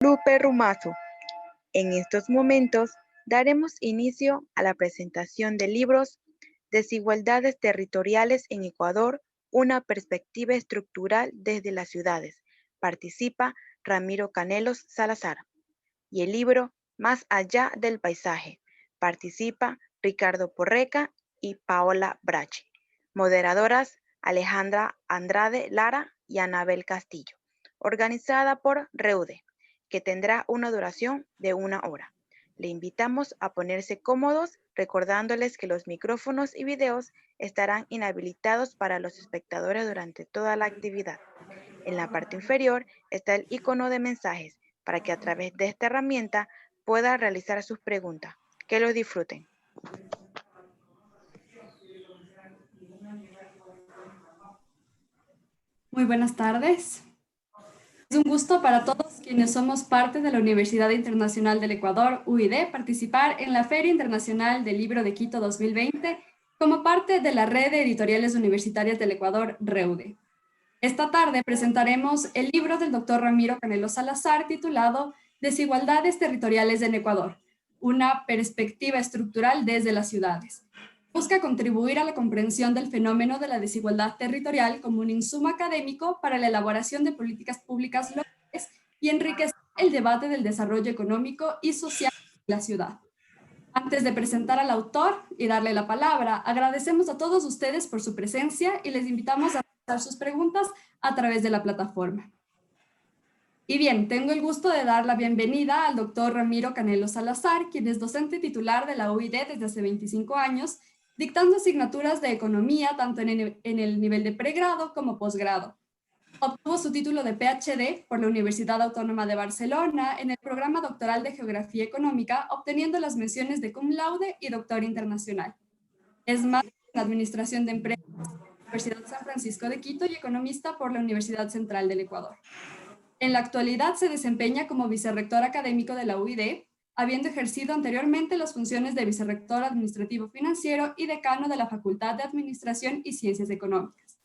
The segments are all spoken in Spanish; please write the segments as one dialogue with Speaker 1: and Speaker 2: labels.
Speaker 1: Lupe Rumazo. En estos momentos daremos inicio a la presentación de libros Desigualdades territoriales en Ecuador, una perspectiva estructural desde las ciudades. Participa Ramiro Canelos Salazar. Y el libro Más allá del paisaje. Participa Ricardo Porreca y Paola Brache. Moderadoras Alejandra Andrade Lara y Anabel Castillo. Organizada por Reude, que tendrá una duración de 1 hora. Le invitamos a ponerse cómodos, recordándoles que los micrófonos y videos estarán inhabilitados para los espectadores durante toda la actividad. En la parte inferior está el icono de mensajes para que a través de esta herramienta pueda realizar sus preguntas. Que lo disfruten.
Speaker 2: Muy buenas tardes. Es un gusto para todos quienes somos parte de la Universidad Internacional del Ecuador, UID, participar en la Feria Internacional del Libro de Quito 2020 como parte de la Red de Editoriales Universitarias del Ecuador, REUDE. Esta tarde presentaremos el libro del doctor Ramiro Canelos Salazar titulado Desigualdades territoriales en Ecuador, una perspectiva estructural desde las ciudades. Busca contribuir a la comprensión del fenómeno de la desigualdad territorial como un insumo académico para la elaboración de políticas públicas locales y enriquecer el debate del desarrollo económico y social de la ciudad. Antes de presentar al autor y darle la palabra, agradecemos a todos ustedes por su presencia y les invitamos a hacer sus preguntas a través de la plataforma. Y bien, tengo el gusto de dar la bienvenida al doctor Ramiro Canelos Salazar, quien es docente titular de la UID desde hace 25 años, dictando asignaturas de economía tanto en el nivel de pregrado como posgrado. Obtuvo su título de PhD por la Universidad Autónoma de Barcelona en el programa doctoral de Geografía Económica, obteniendo las menciones de cum laude y doctor internacional. Es máster en Administración de Empresas por la Universidad San Francisco de Quito y economista por la Universidad Central del Ecuador. En la actualidad se desempeña como vicerrector académico de la UID, habiendo ejercido anteriormente las funciones de vicerrector administrativo financiero y decano de la Facultad de Administración y Ciencias Económicas.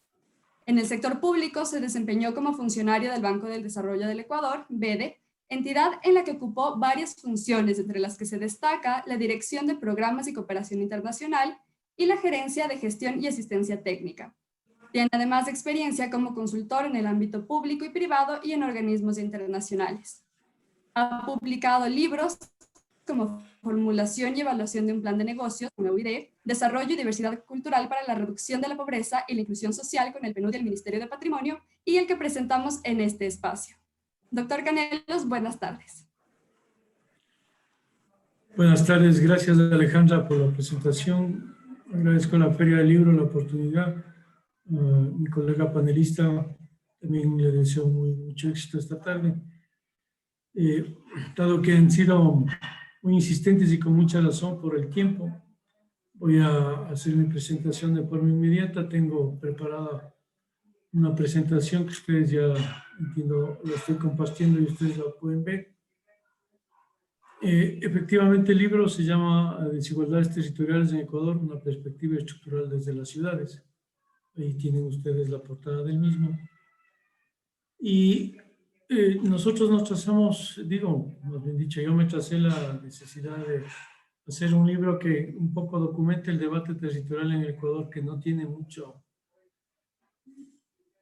Speaker 2: En el sector público se desempeñó como funcionario del Banco del Desarrollo del Ecuador, BEDE, entidad en la que ocupó varias funciones, entre las que se destaca la dirección de programas y cooperación internacional y la gerencia de gestión y asistencia técnica. Tiene además experiencia como consultor en el ámbito público y privado y en organismos internacionales. Ha publicado libros como Formulación y Evaluación de un Plan de Negocios, con la UID, Desarrollo y Diversidad Cultural para la Reducción de la Pobreza y la Inclusión Social con el PNUD y el Ministerio de Patrimonio, y el que presentamos en este espacio. Doctor Canelos, buenas tardes.
Speaker 3: Buenas tardes, gracias Alejandra por la presentación. Agradezco a la Feria del Libro la oportunidad. Mi colega panelista también le deseo mucho éxito esta tarde. Dado que han sido muy insistentes y con mucha razón por el tiempo, voy a hacer mi presentación de forma inmediata. Tengo preparada una presentación que ustedes ya, entiendo, la estoy compartiendo y ustedes la pueden ver. Efectivamente, el libro se llama Desigualdades territoriales en Ecuador, una perspectiva estructural desde las ciudades. Ahí tienen ustedes la portada del mismo. Y nosotros nos trazamos, digo, más bien dicho, yo me tracé la necesidad de hacer un libro que un poco documente el debate territorial en Ecuador, que no tiene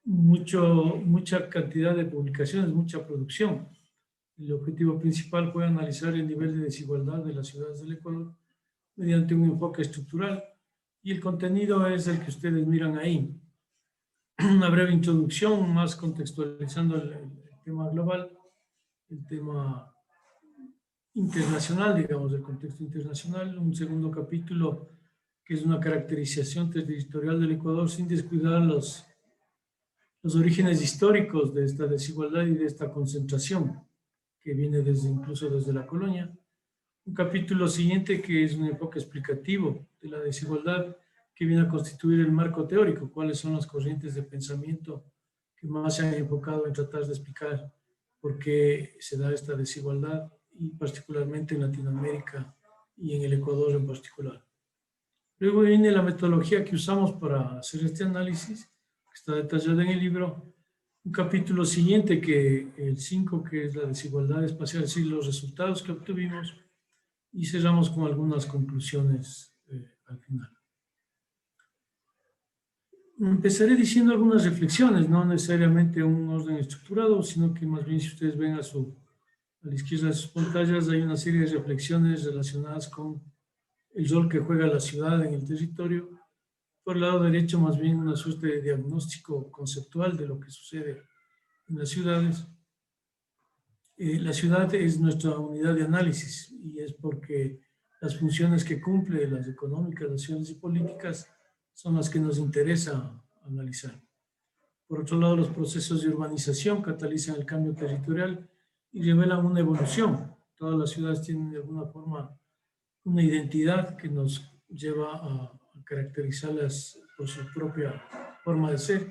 Speaker 3: mucha cantidad de publicaciones, mucha producción. El objetivo principal fue analizar el nivel de desigualdad de las ciudades del Ecuador mediante un enfoque estructural, y el contenido es el que ustedes miran ahí. Una breve introducción, más contextualizando el tema global, el tema internacional, digamos, el contexto internacional. Un segundo capítulo que es una caracterización territorial del Ecuador sin descuidar los orígenes históricos de esta desigualdad y de esta concentración que viene incluso desde la colonia. Un capítulo siguiente que es un enfoque explicativo de la desigualdad que viene a constituir el marco teórico, cuáles son las corrientes de pensamiento que más se han enfocado en tratar de explicar por qué se da esta desigualdad, y particularmente en Latinoamérica y en el Ecuador en particular. Luego viene la metodología que usamos para hacer este análisis, que está detallada en el libro, un capítulo siguiente, que el 5, que es la desigualdad espacial, es decir, los resultados que obtuvimos, y cerramos con algunas conclusiones al final. Empezaré diciendo algunas reflexiones, no necesariamente un orden estructurado, sino que más bien, si ustedes ven a la izquierda de sus pantallas, hay una serie de reflexiones relacionadas con el rol que juega la ciudad en el territorio. Por el lado derecho, más bien una suerte de diagnóstico conceptual de lo que sucede en las ciudades. La ciudad es nuestra unidad de análisis y es porque las funciones que cumple, las económicas, las sociales y políticas, son las que nos interesa analizar. Por otro lado, los procesos de urbanización catalizan el cambio territorial y revelan una evolución. Todas las ciudades tienen de alguna forma una identidad que nos lleva a caracterizarlas por su propia forma de ser.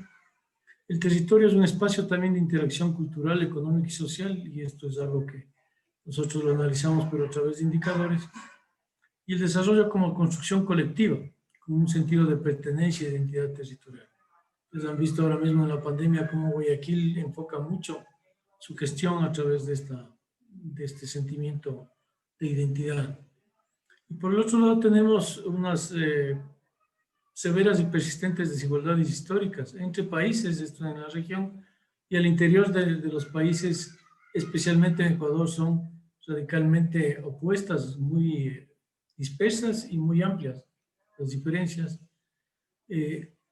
Speaker 3: El territorio es un espacio también de interacción cultural, económica y social, y esto es algo que nosotros lo analizamos, pero a través de indicadores. Y el desarrollo como construcción colectiva, con un sentido de pertenencia e identidad territorial. Ustedes han visto ahora mismo en la pandemia cómo Guayaquil enfoca mucho su gestión a través de este sentimiento de identidad. Y por el otro lado tenemos unas severas y persistentes desigualdades históricas entre países, esto en la región, y al interior de los países, especialmente en Ecuador, son radicalmente opuestas, muy dispersas y muy amplias las diferencias.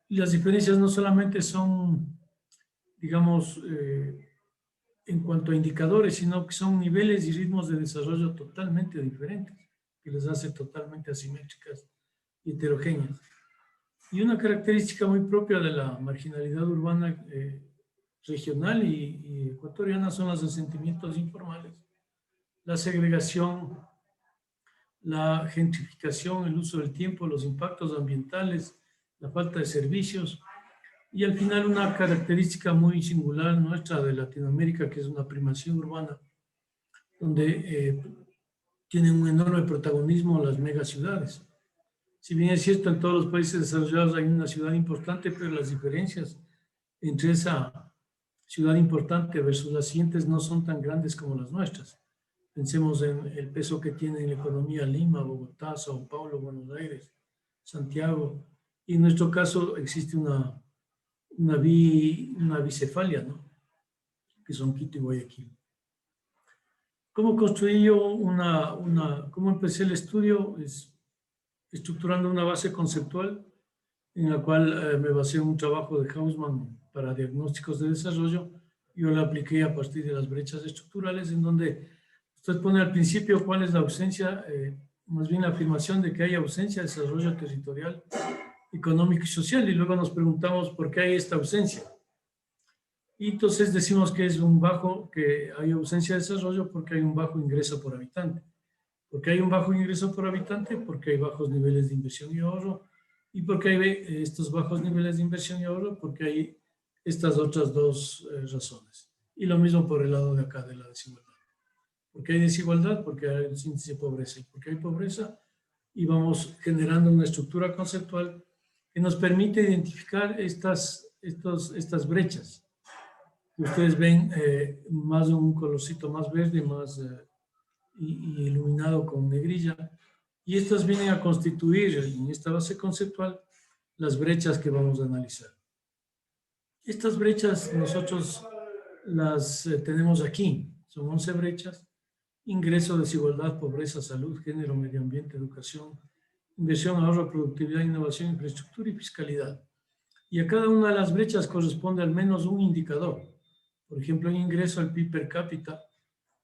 Speaker 3: Las diferencias no solamente son, digamos, en cuanto a indicadores, sino que son niveles y ritmos de desarrollo totalmente diferentes, que les hace totalmente asimétricas y heterogéneas. Y una característica muy propia de la marginalidad urbana regional y ecuatoriana son los asentamientos informales, la segregación, la gentrificación, el uso del tiempo, los impactos ambientales, la falta de servicios y al final una característica muy singular nuestra de Latinoamérica, que es una primacía urbana, donde tienen un enorme protagonismo las megaciudades. Si bien es cierto, en todos los países desarrollados hay una ciudad importante, pero las diferencias entre esa ciudad importante versus las siguientes no son tan grandes como las nuestras. Pensemos en el peso que tiene en la economía Lima, Bogotá, Sao Paulo, Buenos Aires, Santiago. Y en nuestro caso existe una bicefalia, ¿no? Que son Quito y Guayaquil. ¿Cómo construí yo cómo empecé el estudio? Es estructurando una base conceptual en la cual me basé en un trabajo de Hausmann para diagnósticos de desarrollo. Yo la apliqué a partir de las brechas estructurales, en donde usted pone al principio cuál es la ausencia, más bien la afirmación de que hay ausencia de desarrollo territorial, económico y social, y luego nos preguntamos por qué hay esta ausencia. Y entonces decimos que que hay ausencia de desarrollo porque hay un bajo ingreso por habitante. Porque hay un bajo ingreso por habitante, porque hay bajos niveles de inversión y ahorro, y porque hay estos bajos niveles de inversión y ahorro, porque hay estas otras dos razones. Y lo mismo por el lado de acá de la desigualdad. Porque hay desigualdad, porque hay índice de pobreza, y porque hay pobreza, y vamos generando una estructura conceptual que nos permite identificar estas brechas. Ustedes ven más de un colorcito más verde, más y iluminado con negrilla, y estas vienen a constituir en esta base conceptual las brechas que vamos a analizar. Estas brechas nosotros las tenemos aquí, son 11 brechas: ingreso, desigualdad, pobreza, salud, género, medio ambiente, educación, inversión, ahorro, productividad, innovación, infraestructura y fiscalidad. Y a cada una de las brechas corresponde al menos un indicador. Por ejemplo, en ingreso, el PIB per cápita.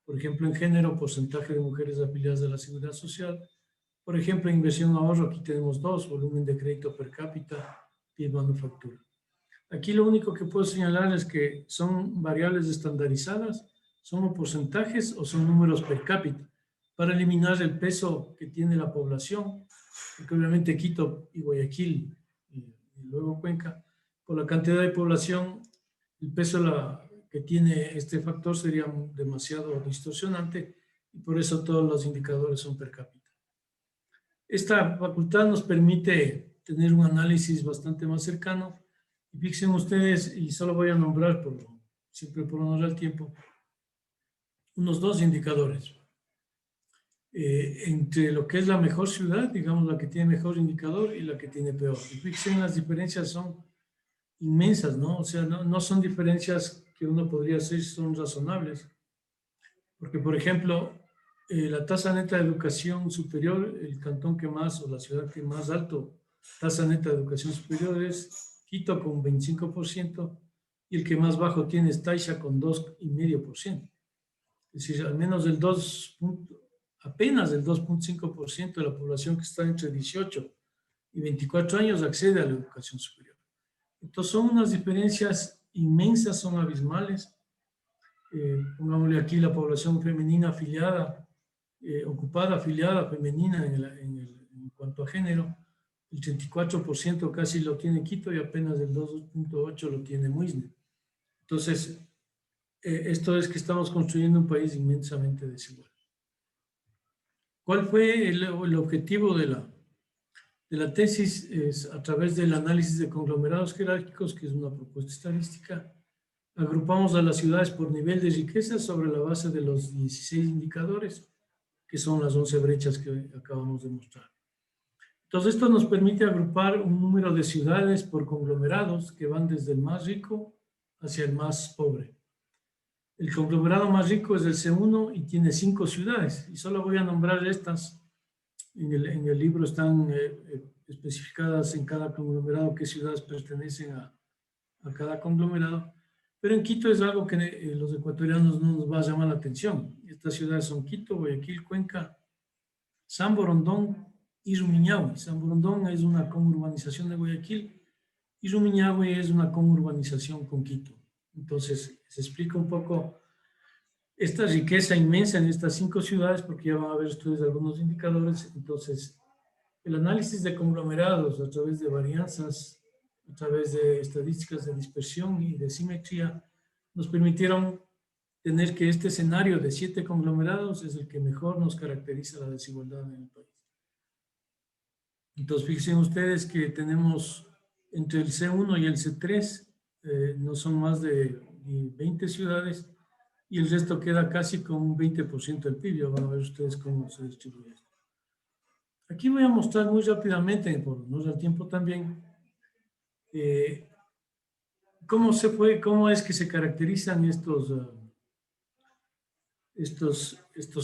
Speaker 3: Por ejemplo, en género, porcentaje de mujeres afiliadas a la seguridad social. Por ejemplo, en inversión ahorro, aquí tenemos 2, volumen de crédito per cápita, PIB manufactura. Aquí lo único que puedo señalar es que son variables estandarizadas, son porcentajes o son números per cápita, para eliminar el peso que tiene la población, porque obviamente Quito y Guayaquil y luego Cuenca, por la cantidad de población, el peso que tiene este factor sería demasiado distorsionante, y por eso todos los indicadores son per cápita. Esta facultad nos permite tener un análisis bastante más cercano, y fíjense ustedes, y solo voy a nombrar siempre por honor al tiempo, unos 2 indicadores. Entre lo que es la mejor ciudad, digamos la que tiene mejor indicador y la que tiene peor. Y fíjense, las diferencias son inmensas, ¿no? O sea, no son diferencias que uno podría decir son razonables. Porque, por ejemplo, la tasa neta de educación superior, el cantón que más, o la ciudad que más alto tasa neta de educación superior es Quito con 25%, y el que más bajo tiene es Taisha con 2,5%. Es decir, al menos apenas el 2,5% de la población que está entre 18 y 24 años accede a la educación superior. Entonces son unas diferencias inmensas, son abismales. Pongámosle aquí la población femenina afiliada, ocupada, afiliada, femenina en cuanto a género, el 34% casi lo tiene Quito y apenas el 2,8% lo tiene Muisne. Entonces, esto es que estamos construyendo un país inmensamente desigual. ¿Cuál fue el objetivo de la tesis? Es a través del análisis de conglomerados jerárquicos, que es una propuesta estadística. Agrupamos a las ciudades por nivel de riqueza sobre la base de los 16 indicadores, que son las 11 brechas que acabamos de mostrar. Entonces, esto nos permite agrupar un número de ciudades por conglomerados que van desde el más rico hacia el más pobre. El conglomerado más rico es el C1 y tiene 5 ciudades. Y solo voy a nombrar estas. En el libro están especificadas en cada conglomerado qué ciudades pertenecen a cada conglomerado. Pero en Quito es algo que los ecuatorianos no nos va a llamar la atención. Estas ciudades son Quito, Guayaquil, Cuenca, San Borondón y Rumiñahui. San Borondón es una conurbanización de Guayaquil y Rumiñahui es una conurbanización con Quito. Entonces, se explica un poco esta riqueza inmensa en estas 5 ciudades, porque ya van a ver ustedes algunos indicadores. Entonces, el análisis de conglomerados a través de varianzas, a través de estadísticas de dispersión y de simetría, nos permitieron tener que este escenario de 7 conglomerados es el que mejor nos caracteriza la desigualdad en el país. Entonces, fíjense ustedes que tenemos entre el C1 y el C3, no son más de 20 ciudades, y el resto queda casi con un 20% del PIB. Ya van a ver ustedes cómo se distribuye esto. Aquí voy a mostrar muy rápidamente, por no dar tiempo también, cómo es que se caracterizan estos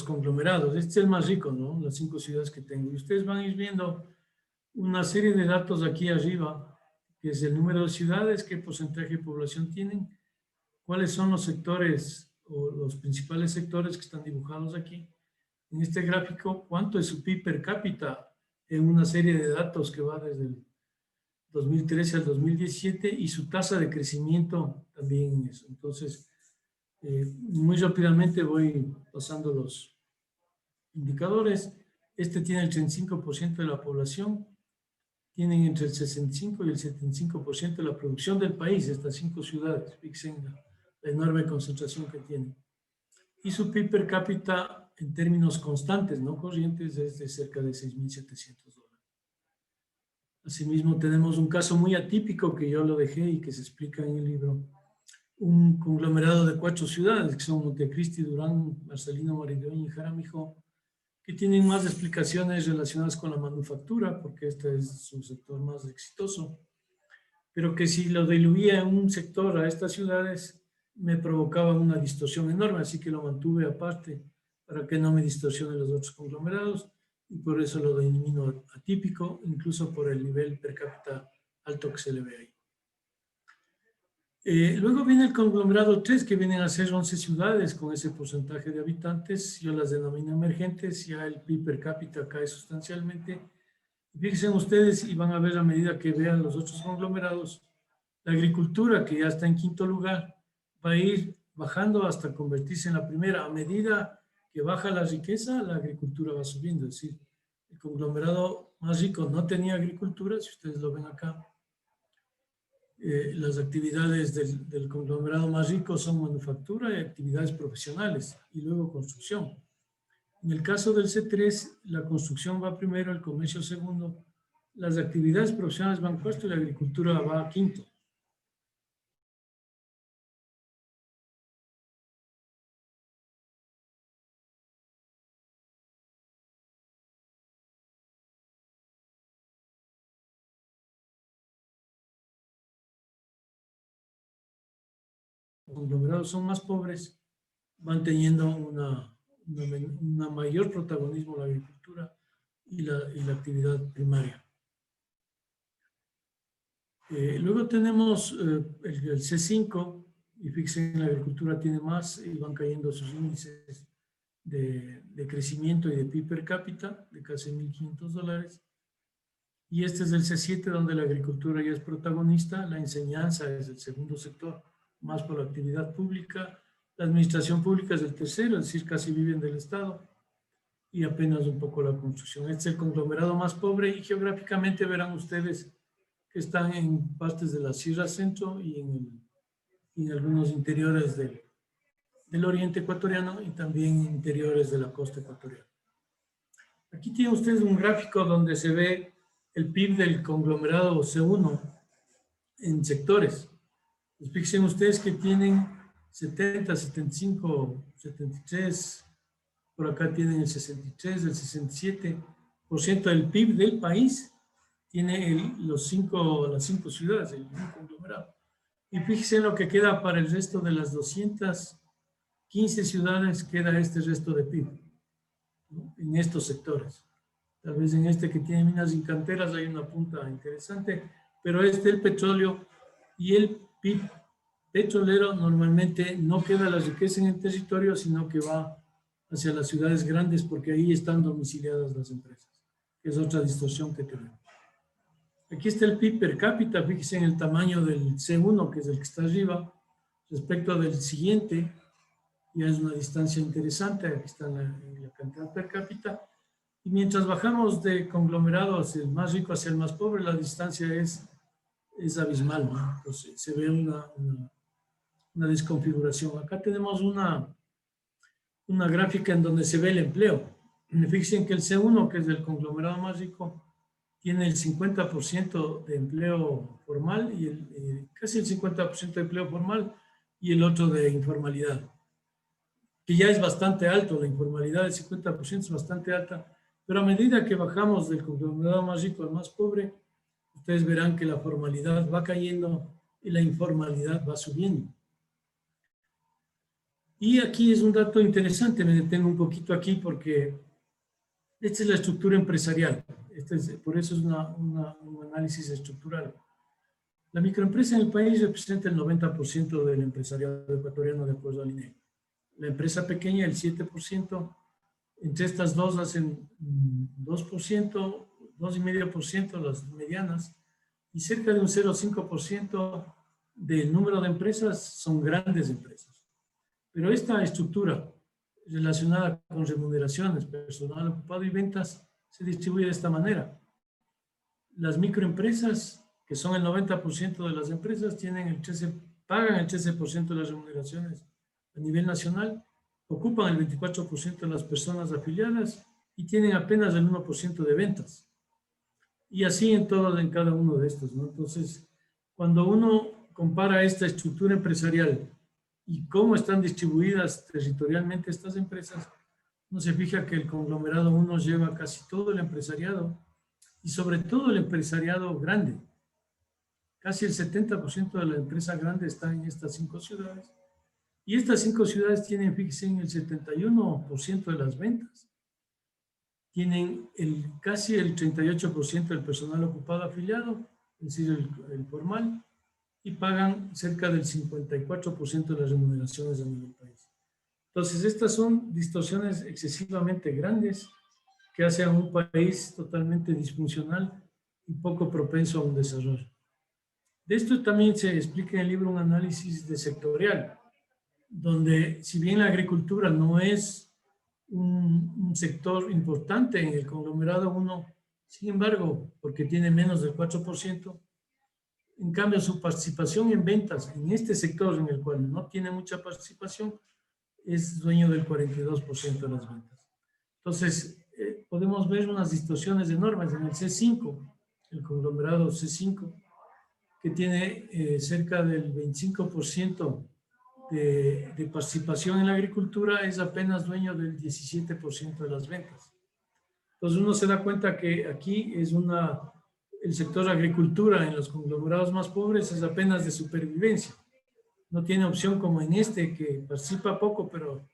Speaker 3: conglomerados. Este es el más rico, ¿no? Las 5 ciudades que tengo. Y ustedes van a ir viendo una serie de datos aquí arriba, que es el número de ciudades, qué porcentaje de población tienen, cuáles son los sectores o los principales sectores que están dibujados aquí. En este gráfico, cuánto es su PIB per cápita en una serie de datos que va desde el 2013 al 2017 y su tasa de crecimiento también en eso. Entonces, muy rápidamente voy pasando los indicadores. Este tiene el 35% de la población, tienen entre el 65 y el 75% de la producción del país, estas 5 ciudades. Fíjense en la enorme concentración que tienen. Y su PIB per cápita en términos constantes, no corrientes, es de cerca de $6,700. Asimismo, tenemos un caso muy atípico que yo lo dejé y que se explica en el libro. Un conglomerado de 4 ciudades, que son Montecristi, Durán, Marcelino, Marileón y Jaramillo, que tienen más explicaciones relacionadas con la manufactura, porque este es su sector más exitoso, pero que si lo diluía en un sector a estas ciudades, me provocaba una distorsión enorme, así que lo mantuve aparte para que no me distorsione los otros conglomerados, y por eso lo denomino atípico, incluso por el nivel per cápita alto que se le ve ahí. Luego viene el conglomerado 3, que vienen a ser 11 ciudades con ese porcentaje de habitantes. Yo las denomino emergentes, ya el PIB per cápita cae sustancialmente. Fíjense ustedes y van a ver a medida que vean los otros conglomerados, la agricultura, que ya está en 5º lugar, va a ir bajando hasta convertirse en la primera. A medida que baja la riqueza, la agricultura va subiendo. Es decir, el conglomerado más rico no tenía agricultura, si ustedes lo ven acá. Las actividades del conglomerado más rico son manufactura y actividades profesionales, y luego construcción. En el caso del C3, la construcción va primero, el comercio segundo, las actividades profesionales van cuarto y la agricultura va quinto. conglomerados son más pobres, van teniendo una mayor protagonismo la agricultura y la actividad primaria. Luego tenemos el C5, y fíjense, en la agricultura tiene más y van cayendo sus índices de crecimiento y de PIB per cápita de casi $1.500. Y este es el C7, donde la agricultura ya es protagonista, la enseñanza es el segundo sector, más por la actividad pública, la administración pública es el tercero, es decir, casi viven del Estado, y apenas un poco la construcción. Este es el conglomerado más pobre y geográficamente verán ustedes que están en partes de la Sierra Centro y en algunos interiores del oriente ecuatoriano y también interiores de la costa ecuatoriana. Aquí tienen ustedes un gráfico donde se ve el PIB del conglomerado C1 en sectores. Pues fíjense ustedes que tienen 70, 75, 73, por acá tienen el 63, el 67% del PIB del país, tiene las 5 ciudades, el conglomerado. Y fíjense lo que queda para el resto de las 215 ciudades, queda este resto de PIB, ¿no? En estos sectores. Tal vez en este que tiene minas y canteras hay una punta interesante, pero el petróleo y el PIB petrolero normalmente no queda la riqueza en el territorio, sino que va hacia las ciudades grandes porque ahí están domiciliadas las empresas, que es otra distorsión que tenemos. Aquí está el PIB per cápita, fíjense en el tamaño del C1, que es el que está arriba, respecto del siguiente, ya es una distancia interesante, aquí está la cantidad per cápita, y mientras bajamos de conglomerado hacia el más rico hacia el más pobre, la distancia es abismal, ¿no? Entonces se ve una desconfiguración. Acá tenemos una gráfica en donde se ve el empleo. Fíjense que el C1, que es el conglomerado más rico, tiene el 50% de empleo formal y casi el 50% de empleo formal y el otro de informalidad, que ya es bastante alto. La informalidad del 50% es bastante alta, pero a medida que bajamos del conglomerado más rico al más pobre, ustedes verán que la formalidad va cayendo y la informalidad va subiendo. Y aquí es un dato interesante, me detengo un poquito aquí porque esta es la estructura empresarial. Por eso es un análisis estructural. La microempresa en el país representa el 90% del empresariado ecuatoriano de acuerdo al INEGI. La empresa pequeña el 7%, entre estas dos hacen 2%, 2,5% las medianas, y cerca de un 0,5% del número de empresas son grandes empresas. Pero esta estructura relacionada con remuneraciones, personal ocupado y ventas se distribuye de esta manera. Las microempresas, que son el 90% de las empresas, pagan el 13% de las remuneraciones a nivel nacional, ocupan el 24% de las personas afiliadas y tienen apenas el 1% de ventas. Y así en cada uno de estos, ¿no? Entonces, cuando uno compara esta estructura empresarial y cómo están distribuidas territorialmente estas empresas, uno se fija que el conglomerado 1 lleva casi todo el empresariado y sobre todo el empresariado grande. Casi el 70% de la empresa grande está en estas 5 ciudades. Y estas 5 ciudades tienen, fíjense, en el 71% de las ventas. Tienen casi el 38% del personal ocupado afiliado, es decir, el formal, y pagan cerca del 54% de las remuneraciones a nivel país. Entonces, estas son distorsiones excesivamente grandes que hacen a un país totalmente disfuncional y poco propenso a un desarrollo. De esto también se explica en el libro un análisis de sectorial, donde si bien la agricultura no es un sector importante en el conglomerado 1, sin embargo, porque tiene menos del 4%, en cambio su participación en ventas en este sector en el cual no tiene mucha participación es dueño del 42% de las ventas. Entonces, podemos ver unas distorsiones enormes en el C5, el conglomerado C5, que tiene cerca del 25% de participación en la agricultura, es apenas dueño del 17% de las ventas. Entonces uno se da cuenta que aquí es el sector agricultura en los conglomerados más pobres es apenas de supervivencia. no tiene opción como en este, que participa poco, pero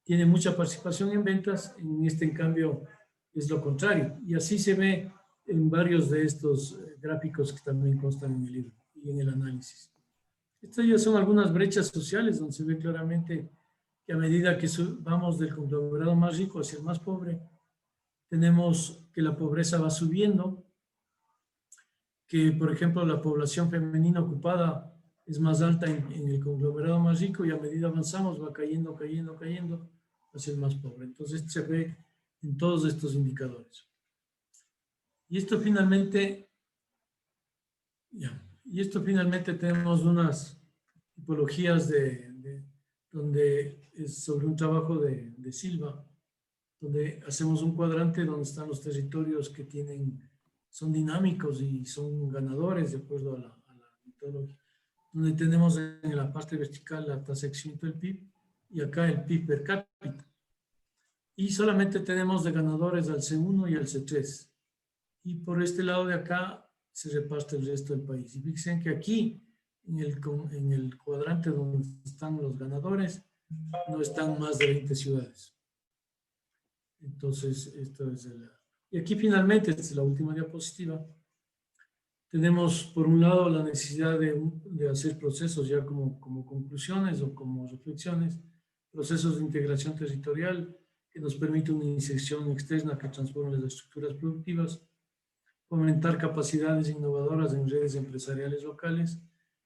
Speaker 3: tiene mucha participación en ventas. En este, en cambio, es lo contrario. Y así se ve en varios de estos gráficos que también constan en el libro y en el análisis. Estas ya son algunas brechas sociales donde se ve claramente que a medida que vamos del conglomerado más rico hacia el más pobre, tenemos que la pobreza va subiendo, que por ejemplo la población femenina ocupada es más alta en el conglomerado más rico y a medida avanzamos va cayendo, cayendo, cayendo hacia el más pobre. Entonces se ve en todos estos indicadores. Y esto finalmente tenemos unas tipologías donde es sobre un trabajo de Silva, donde hacemos un cuadrante donde están los territorios que son dinámicos y son ganadores de acuerdo a la metodología, donde tenemos en la parte vertical la tasa de crecimiento del PIB y acá el PIB per cápita. Y solamente tenemos de ganadores al C1 y al C3. Y por este lado de acá se reparte el resto del país. Y fíjense que aquí, en el cuadrante donde están los ganadores, no están más de 20 ciudades. Entonces, esto es y aquí finalmente, esta es la última diapositiva, tenemos por un lado la necesidad de hacer procesos ya como conclusiones o como reflexiones, procesos de integración territorial que nos permite una inserción externa que transforme las estructuras productivas, fomentar capacidades innovadoras en redes empresariales locales.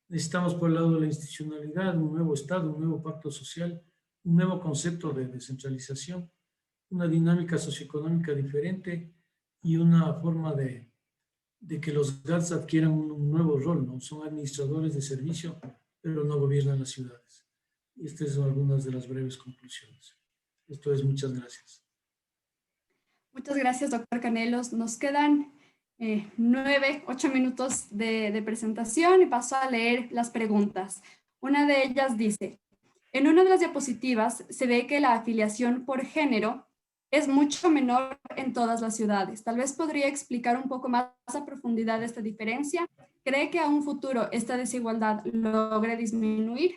Speaker 3: Necesitamos por el lado de la institucionalidad, un nuevo Estado, un nuevo pacto social, un nuevo concepto de descentralización, una dinámica socioeconómica diferente y una forma de que los GATS adquieran un nuevo rol, ¿no? Son administradores de servicio, pero no gobiernan las ciudades. Y estas son algunas de las breves conclusiones. Esto es, muchas gracias.
Speaker 2: Muchas gracias, doctor Canelos. Nos quedan 8 minutos de presentación y paso a leer las preguntas. Una de ellas dice, en una de las diapositivas se ve que la afiliación por género es mucho menor en todas las ciudades. Tal vez podría explicar un poco más a profundidad esta diferencia. ¿Cree que a un futuro esta desigualdad logre disminuir?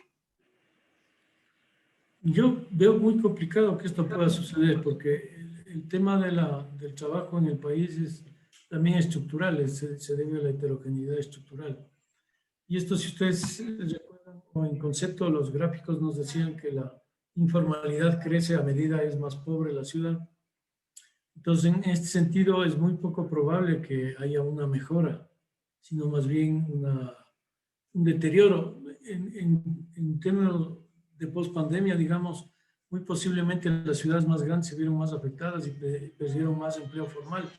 Speaker 3: Yo veo muy complicado que esto pueda suceder porque el tema del trabajo en el país es también estructural, se debe a la heterogeneidad estructural. Y esto, si ustedes recuerdan, en concepto, los gráficos nos decían que la informalidad crece a medida es más pobre la ciudad. Entonces, en este sentido, es muy poco probable que haya una mejora, sino más bien un deterioro. En términos de post-pandemia, digamos, muy posiblemente las ciudades más grandes se vieron más afectadas y perdieron más empleo formal.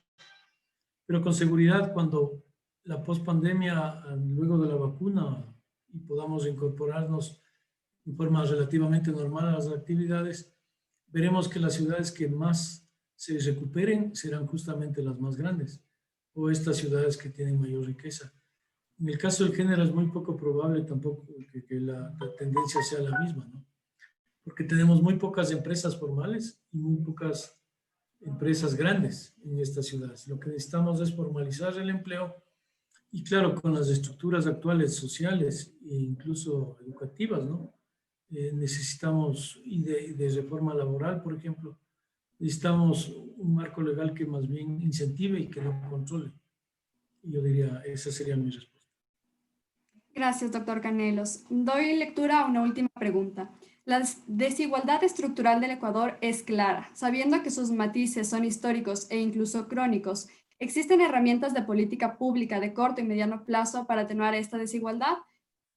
Speaker 3: Pero con seguridad, cuando la post-pandemia, luego de la vacuna, y podamos incorporarnos en forma relativamente normal a las actividades, veremos que las ciudades que más se recuperen serán justamente las más grandes, o estas ciudades que tienen mayor riqueza. En el caso del género es muy poco probable tampoco que la tendencia sea la misma, ¿no? Porque tenemos muy pocas empresas formales y muy pocas empresas grandes en estas ciudades. Lo que necesitamos es formalizar el empleo y claro, con las estructuras actuales sociales e incluso educativas, ¿no? Necesitamos, y de reforma laboral, por ejemplo, necesitamos un marco legal que más bien incentive y que no controle. Yo diría, esa sería mi respuesta.
Speaker 2: Gracias, doctor Canelos. Doy lectura a una última pregunta. La desigualdad estructural del Ecuador es clara. Sabiendo que sus matices son históricos e incluso crónicos, ¿existen herramientas de política pública de corto y mediano plazo para atenuar esta desigualdad?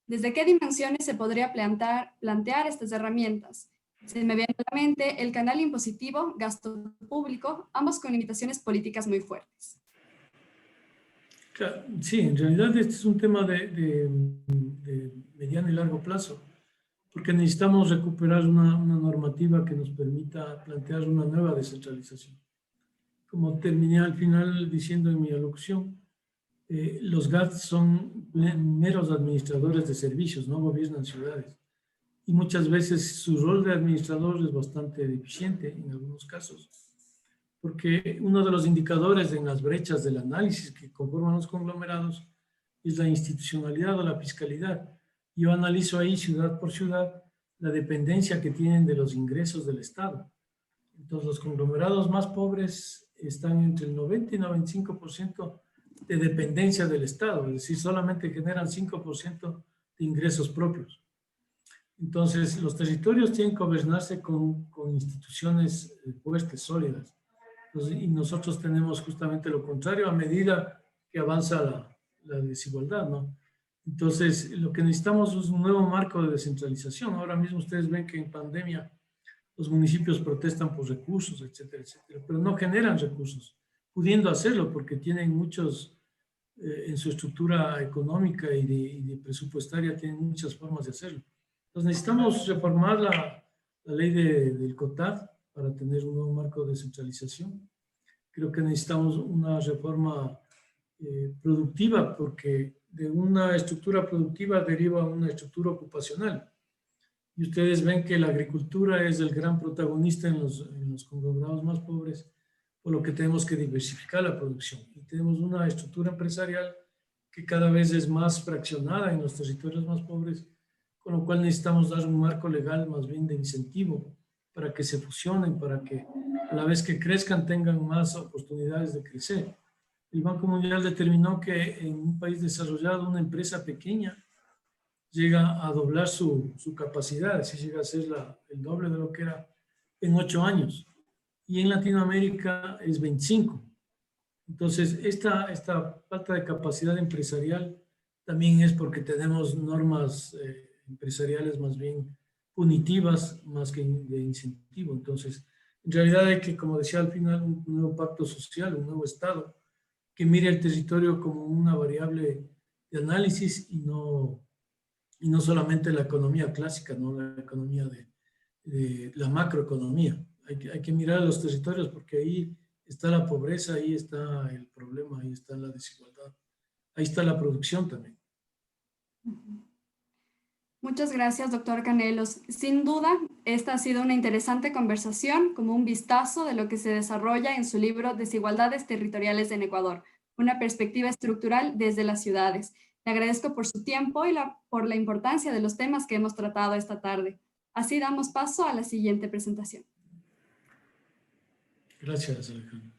Speaker 2: ¿Desde qué dimensiones se podría plantear estas herramientas? Se me viene a la mente el canal impositivo, gasto público, ambos con limitaciones políticas muy fuertes.
Speaker 3: Sí, en realidad este es un tema de mediano y largo plazo, porque necesitamos recuperar una normativa que nos permita plantear una nueva descentralización. Como terminé al final diciendo en mi alocución, los GATS son meros administradores de servicios, no gobiernan ciudades. Y muchas veces su rol de administrador es bastante deficiente en algunos casos. Porque uno de los indicadores en las brechas del análisis que conforman los conglomerados es la institucionalidad o la fiscalidad. Yo analizo ahí ciudad por ciudad la dependencia que tienen de los ingresos del Estado. Entonces, los conglomerados más pobres están entre el 90 y 95% de dependencia del Estado, es decir, solamente generan 5% de ingresos propios. Entonces, los territorios tienen que gobernarse con instituciones fuertes, sólidas. Entonces, y nosotros tenemos justamente lo contrario a medida que avanza la desigualdad, ¿no? Entonces, lo que necesitamos es un nuevo marco de descentralización. Ahora mismo ustedes ven que en pandemia los municipios protestan por recursos, etcétera, etcétera, pero no generan recursos, pudiendo hacerlo porque tienen muchos, en su estructura económica y de presupuestaria, tienen muchas formas de hacerlo. Entonces necesitamos reformar la ley del COTAD para tener un nuevo marco de descentralización. Creo que necesitamos una reforma productiva, porque de una estructura productiva deriva una estructura ocupacional. Y ustedes ven que la agricultura es el gran protagonista en los conglomerados más pobres, por lo que tenemos que diversificar la producción. Y tenemos una estructura empresarial que cada vez es más fraccionada en los territorios más pobres, con lo cual necesitamos dar un marco legal más bien de incentivo para que se fusionen, para que a la vez que crezcan tengan más oportunidades de crecer. El Banco Mundial determinó que en un país desarrollado una empresa pequeña llega a doblar su capacidad, así llega a ser el doble de lo que era en 8 años. Y en Latinoamérica es 25. Entonces, esta falta de capacidad empresarial también es porque tenemos normas empresariales más bien punitivas, más que de incentivo. Entonces, en realidad hay que, como decía al final, un nuevo pacto social, un nuevo Estado, que mire el territorio como una variable de análisis y no solamente la economía clásica, no la economía de la macroeconomía. Hay que mirar a los territorios porque ahí está la pobreza, ahí está el problema, ahí está la desigualdad, ahí está la producción también.
Speaker 2: Muchas gracias, doctor Canelos. Sin duda, esta ha sido una interesante conversación, como un vistazo de lo que se desarrolla en su libro Desigualdades Territoriales en Ecuador, una perspectiva estructural desde las ciudades. Le agradezco por su tiempo y por la importancia de los temas que hemos tratado esta tarde. Así damos paso a la siguiente presentación.
Speaker 3: Gracias, Alejandro.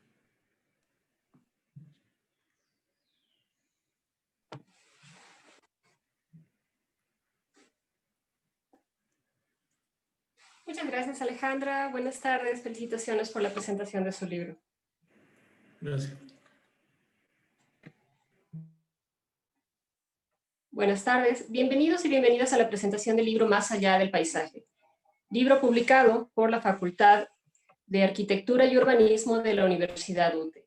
Speaker 4: Muchas gracias, Alejandra. Buenas tardes. Felicitaciones por la presentación de su libro.
Speaker 3: Gracias.
Speaker 4: Buenas tardes. Bienvenidos y bienvenidas a la presentación del libro Más allá del paisaje. Libro publicado por la Facultad de Arquitectura y Urbanismo de la Universidad UTE.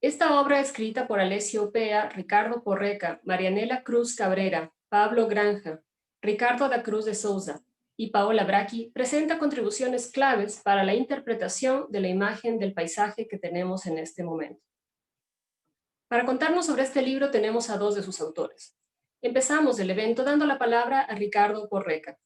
Speaker 4: Esta obra, escrita por Alessio Opea, Ricardo Porreca, Marianela Cruz Cabrera, Pablo Granja, Ricardo da Cruz de Souza y Paola Bracchi, presenta contribuciones claves para la interpretación de la imagen del paisaje que tenemos en este momento. Para contarnos sobre este libro tenemos a dos de sus autores. Empezamos el evento dando la palabra a Ricardo Porreca,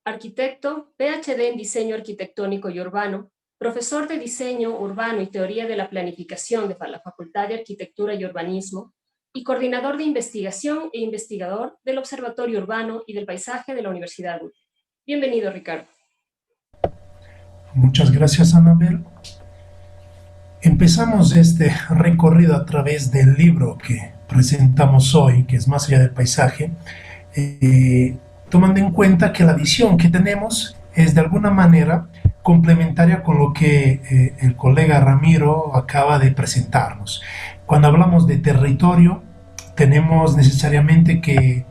Speaker 4: arquitecto, PhD en diseño arquitectónico y urbano, profesor de diseño urbano y teoría de la planificación de la Facultad de Arquitectura y Urbanismo y coordinador de investigación e investigador del Observatorio Urbano y del Paisaje de la Universidad UTE. Bienvenido, Ricardo.
Speaker 5: Muchas gracias, Anabel. Empezamos este recorrido a través del libro que presentamos hoy, que es Más allá del paisaje, tomando en cuenta que la visión que tenemos es de alguna manera complementaria con lo que el colega Ramiro acaba de presentarnos. Cuando hablamos de territorio, tenemos necesariamente que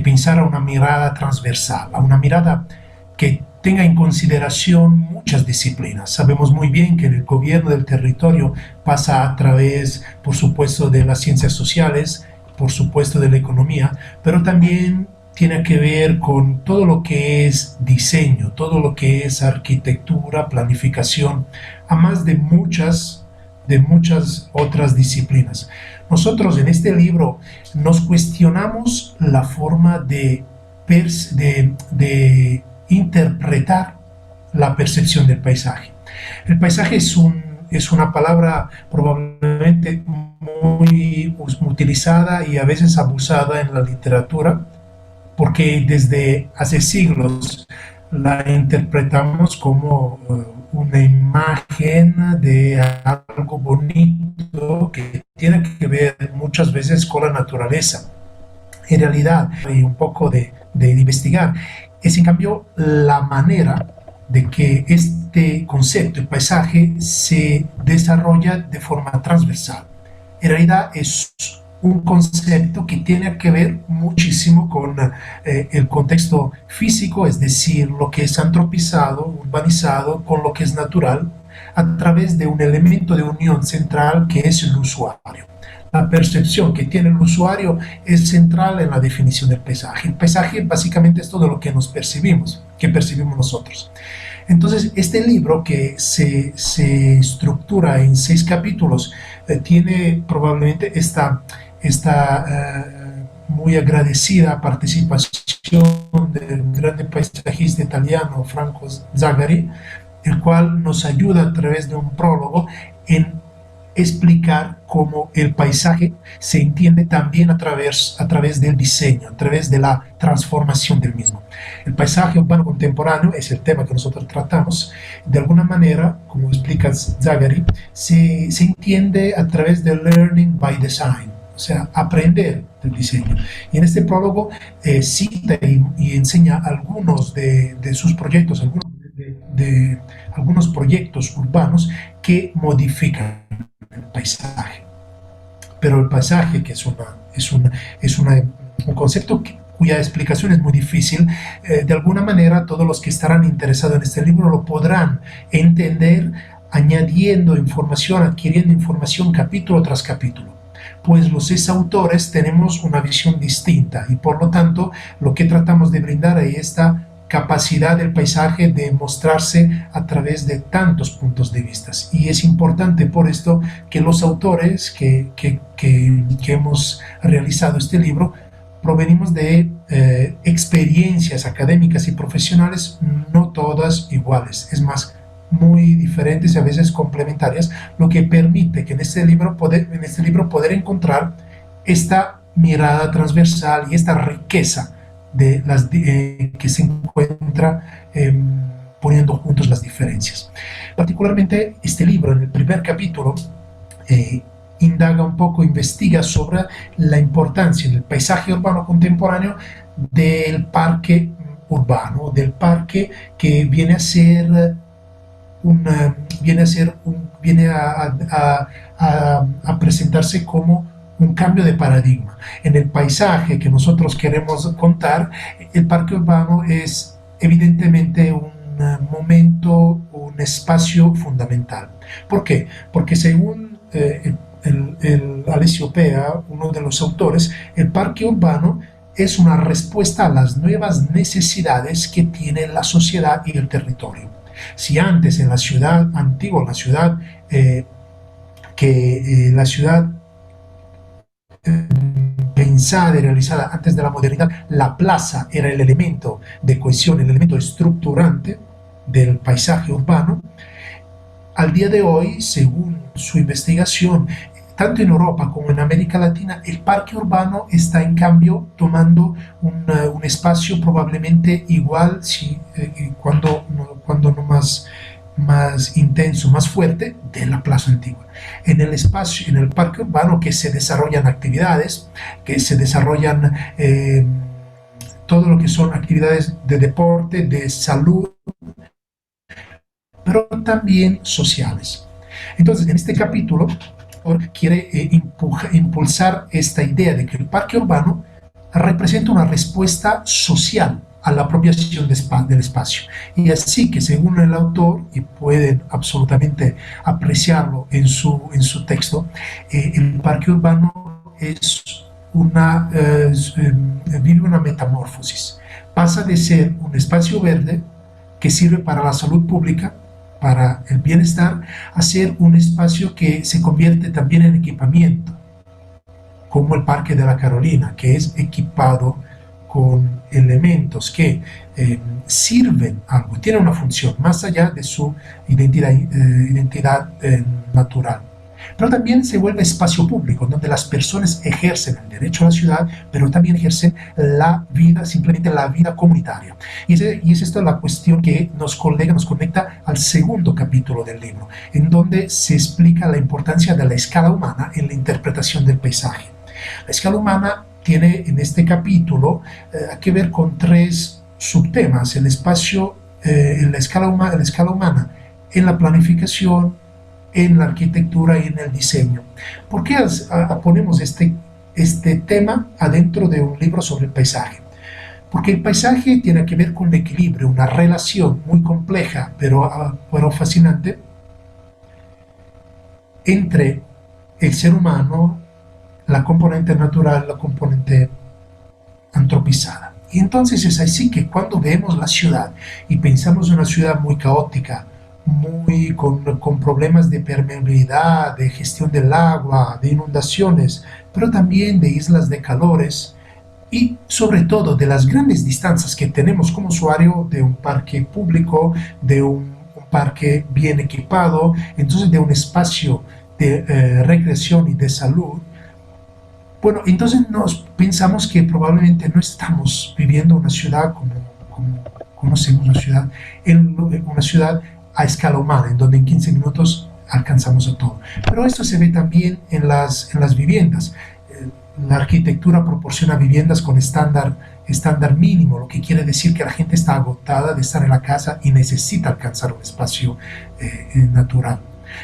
Speaker 5: pensar a una mirada transversal, a una mirada que tenga en consideración muchas disciplinas. Sabemos muy bien que el gobierno del territorio pasa a través, por supuesto, de las ciencias sociales, por supuesto de la economía, pero también tiene que ver con todo lo que es diseño, todo lo que es arquitectura, planificación, además de muchas otras disciplinas. Nosotros en este libro nos cuestionamos la forma de interpretar la percepción del paisaje. El paisaje es una palabra probablemente muy utilizada y a veces abusada en la literatura, porque desde hace siglos la interpretamos como una imagen de algo bonito que tiene que ver muchas veces con la naturaleza. En realidad, hay un poco de investigar, es en cambio la manera de que este concepto, el paisaje, se desarrolla de forma transversal. En realidad es un concepto que tiene que ver muchísimo con el contexto físico, es decir, lo que es antropizado, urbanizado, con lo que es natural, a través de un elemento de unión central que es el usuario. La percepción que tiene el usuario es central en la definición del paisaje. El paisaje básicamente es todo lo que percibimos nosotros. Entonces, este libro, que se estructura en 6 capítulos, tiene probablemente esta muy agradecida participación del grande paisajista italiano Franco Zagari, el cual nos ayuda a través de un prólogo en explicar cómo el paisaje se entiende también a través del diseño, a través de la transformación del mismo. El paisaje urbano contemporáneo es el tema que nosotros tratamos. De alguna manera, como explica Zagari, se entiende a través del learning by design, o sea, aprender del diseño. Y en este prólogo cita y enseña algunos de sus proyectos, algunos proyectos urbanos que modifican el paisaje. Pero el paisaje, que es un concepto cuya explicación es muy difícil, de alguna manera todos los que estarán interesados en este libro lo podrán entender añadiendo información, adquiriendo información capítulo tras capítulo. Pues los 6 autores tenemos una visión distinta y por lo tanto lo que tratamos de brindar es esta capacidad del paisaje de mostrarse a través de tantos puntos de vista. Y es importante por esto que los autores que hemos realizado este libro provenimos de experiencias académicas y profesionales no todas iguales, es más, muy diferentes y a veces complementarias, lo que permite que en este libro poder encontrar esta mirada transversal y esta riqueza que se encuentra poniendo juntos las diferencias. Particularmente este libro, en el primer capítulo, indaga un poco, investiga sobre la importancia en el paisaje urbano contemporáneo del parque urbano, del parque que viene a presentarse como un cambio de paradigma. En el paisaje que nosotros queremos contar, el parque urbano es evidentemente un momento, un espacio fundamental. ¿Por qué? Porque según Alessio Pea, uno de los autores, el parque urbano es una respuesta a las nuevas necesidades que tiene la sociedad y el territorio. Si antes en la ciudad antigua, la ciudad pensada y realizada antes de la modernidad, la plaza era el elemento de cohesión, el elemento estructurante del paisaje urbano. Al día de hoy, según su investigación, tanto en Europa como en América Latina, el parque urbano está en cambio tomando un espacio probablemente igual, cuando no más intenso, más fuerte, de la plaza antigua. En el parque urbano, que se desarrollan actividades, que se desarrollan todo lo que son actividades de deporte, de salud, pero también sociales. Entonces, en este capítulo quiere impulsar esta idea de que el parque urbano representa una respuesta social a la apropiación del espacio. Y así que, según el autor, y pueden absolutamente apreciarlo en su texto, el parque urbano vive una metamorfosis. Pasa de ser un espacio verde que sirve para la salud pública, para el bienestar, a ser un espacio que se convierte también en equipamiento, como el Parque de la Carolina, que es equipado con elementos que sirven algo, tienen una función más allá de su identidad natural. Pero también se vuelve espacio público, donde las personas ejercen el derecho a la ciudad, pero también ejercen la vida, simplemente la vida comunitaria. Y es esto la cuestión que nos conecta al segundo capítulo del libro, en donde se explica la importancia de la escala humana en la interpretación del paisaje. La escala humana tiene en este capítulo que ver con tres subtemas: el espacio, la escala humana en la planificación, en la arquitectura y en el diseño. ¿Por qué ponemos este tema adentro de un libro sobre el paisaje? Porque el paisaje tiene que ver con el equilibrio, una relación muy compleja, pero fascinante, entre el ser humano, la componente natural, la componente antropizada. Y entonces es así que cuando vemos la ciudad y pensamos en una ciudad muy caótica, con problemas de permeabilidad, de gestión del agua, de inundaciones, pero también de islas de calores y sobre todo de las grandes distancias que tenemos como usuario de un parque público, de un parque bien equipado, entonces de un espacio de recreación y de salud. Bueno, entonces nos pensamos que probablemente no estamos viviendo una ciudad como conocemos una ciudad a escala humana, en donde en 15 minutos alcanzamos a todo. Pero esto se ve también en las viviendas. La arquitectura proporciona viviendas con estándar mínimo, lo que quiere decir que la gente está agotada de estar en la casa y necesita alcanzar un espacio natural.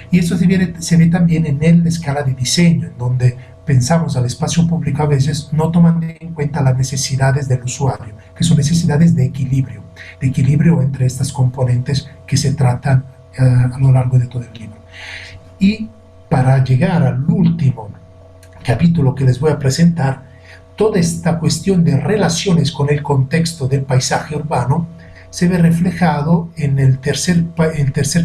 Speaker 5: Y esto se ve también en la escala de diseño, en donde pensamos al espacio público a veces no tomando en cuenta las necesidades del usuario, que son necesidades de equilibrio entre estas componentes que se tratan a lo largo de todo el libro. Y para llegar al último capítulo que les voy a presentar, toda esta cuestión de relaciones con el contexto del paisaje urbano se ve reflejado en el tercer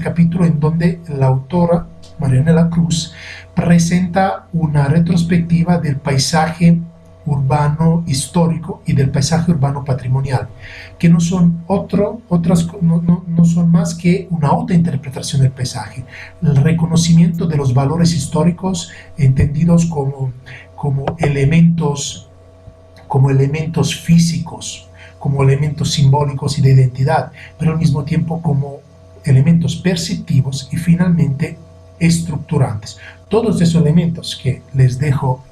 Speaker 5: capítulo, en donde la autora Marianela Cruz presenta una retrospectiva del paisaje urbano histórico y del paisaje urbano patrimonial, que no son más que una otra interpretación del paisaje, el reconocimiento de los valores históricos entendidos como elementos físicos, como elementos simbólicos y de identidad, pero al mismo tiempo como elementos perceptivos y finalmente estructurantes. Todos esos elementos que les dejo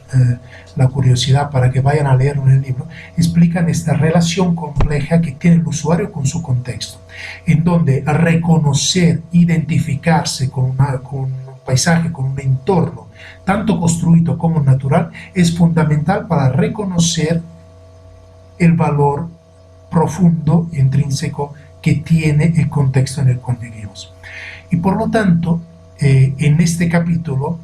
Speaker 5: la curiosidad para que vayan a leer en el libro, explican esta relación compleja que tiene el usuario con su contexto, en donde reconocer, identificarse con un paisaje, con un entorno, tanto construido como natural, es fundamental para reconocer el valor profundo e intrínseco que tiene el contexto en el cual vivimos. Y por lo tanto, en este capítulo,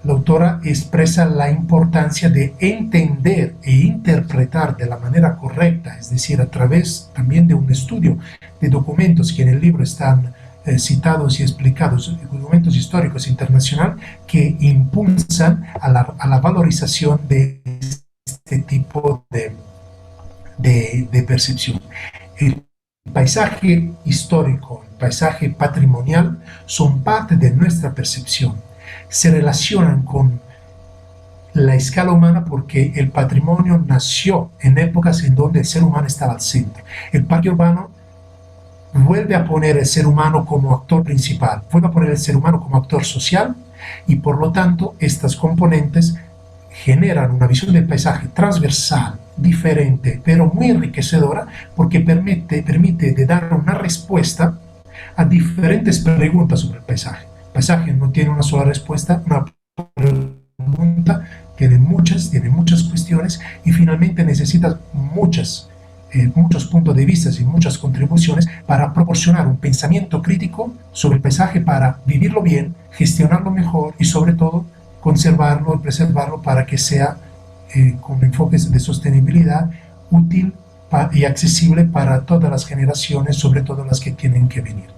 Speaker 5: la autora expresa la importancia de entender e interpretar de la manera correcta, es decir, a través también de un estudio de documentos que en el libro están citados y explicados, documentos históricos internacionales que impulsan a la valorización de este tipo de percepción. El paisaje histórico, el paisaje patrimonial son parte de nuestra percepción. Se relacionan con la escala humana porque el patrimonio nació en épocas en donde el ser humano estaba al centro. El parque urbano vuelve a poner el ser humano como actor principal, vuelve a poner el ser humano como actor social y por lo tanto estas componentes generan una visión del paisaje transversal, diferente, pero muy enriquecedora porque permite de dar una respuesta a diferentes preguntas sobre el paisaje. El paisaje no tiene una sola respuesta, una pregunta, tiene muchas cuestiones y finalmente necesita muchos puntos de vista y muchas contribuciones para proporcionar un pensamiento crítico sobre el paisaje para vivirlo bien, gestionarlo mejor y sobre todo conservarlo y preservarlo para que sea con enfoques de sostenibilidad útil y accesible para todas las generaciones, sobre todo las que tienen que venir.